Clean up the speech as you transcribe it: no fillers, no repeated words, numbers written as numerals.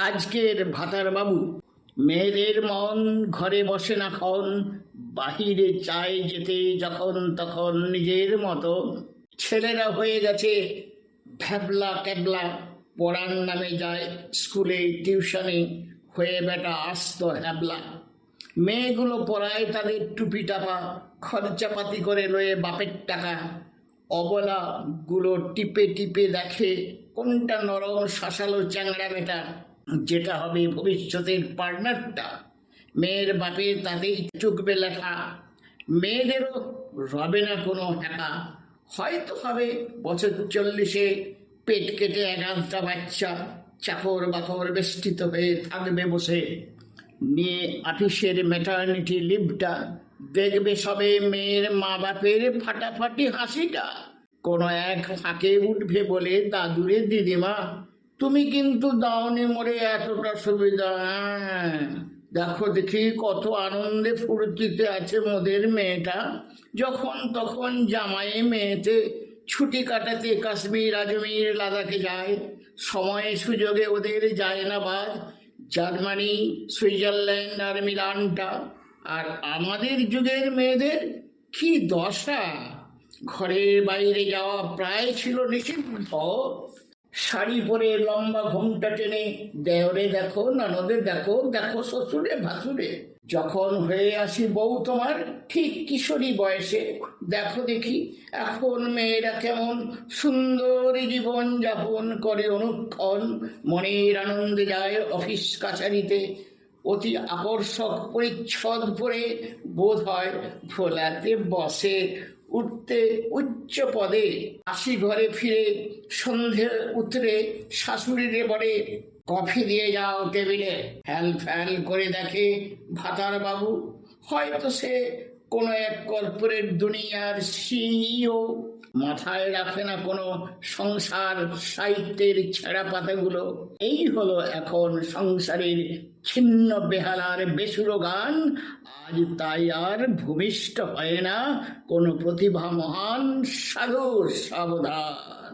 আজকের ভাতার বাবু। মেয়েদের মন ঘরে বসে না ক্ষণ, বাহিরে চায় যেতে যখন তখন নিজের মতো। ছেলেরা হয়ে গেছে ভ্যাবলা ক্যাবলা, পড়ার নামে যায় স্কুলে টিউশনে, হয়ে বেটা আস্ত হ্যাবলা। মেয়েগুলো পড়ায় তাদের টুপি টাপা, খরচাপাতি করে লয়ে বাপের টাকা। অবলা গুলো টিপে টিপে দেখে কোনটা নরম শাসালো চ্যাংড়া বেটা, যেটা হবে ভবিষ্যতের পার্টনারটা। মেয়ের বাপের তাতেই চুকবে লেখা, মেয়েদেরও রবে না কোনো হ্যাপা। হয়তো হবে বছর 40-এ পেট কেটে এগারোটা বাচ্চা, চাকর বাকর বেষ্টিত হয়ে থাকবে বসে নিয়ে আপিসের ম্যাটার্নিটি লিভটা। দেখবে সবে মেয়ের মা বাপের ফাটাফাটি হাসিটা। কোনো এক ফাঁকে উঠবে বলে, দাদুরে দিদিমা তুমি কিন্তু দাওনি মোরে এতটা সুবিধা। দেখো দেখি কত আনন্দে ফুর্তিতে আছে মোদের মেয়েটা, যখন তখন জামাই মেয়েতে ছুটি কাটাতে কাশ্মীর আজমির লাদাখে যায়। সময়ে সুযোগে ওদের যায় না বাদ জার্মানি, সুইজারল্যান্ড আর মিলানটা। আর আমাদের যুগের মেয়েদের কি দশা! ঘরের বাইরে যাওয়া প্রায় ছিল নিষিদ্ধ। শাড়ি পরে লম্বা ঘোমটা টেনে দেওরে দেখো, ননদে দেখো, দেখো শ্বশুরে ভাসুরে। যখন হয়ে আসি বউ তোমার ঠিক কিশোরী বয়সে, দেখো দেখি এখন মেয়েরা কেমন সুন্দর জীবন যাপন করে অনুক্ষণ। মনের আনন্দে যায় অফিস কাছারিতে, অতি আকর্ষক পরিচ্ছদ পরে বোধ হয় ভোলাতে বসে, উঠতে উচ্চ পদে। আসি ঘরে ফিরে সন্ধে উতরে শাশুড়িরে বলে, কফি দিয়ে যাও টেবিলে। ফ্যাল ফ্যাল করে দেখে ভাতার বাবু, হয়তো সে কোনো এক কর্পোরেট দুনিয়ার সিইও। মাথায় রাখে না কোনো সংসার সাহিত্যের ছেঁড়া পাতাগুলো। এই হলো এখন সংসারের ছিন্ন বেহালার বেসুরো গান। আজ তাই আর ভূমিষ্ঠ হয় না কোনো প্রতিভা মহান সাধুর সাবধান।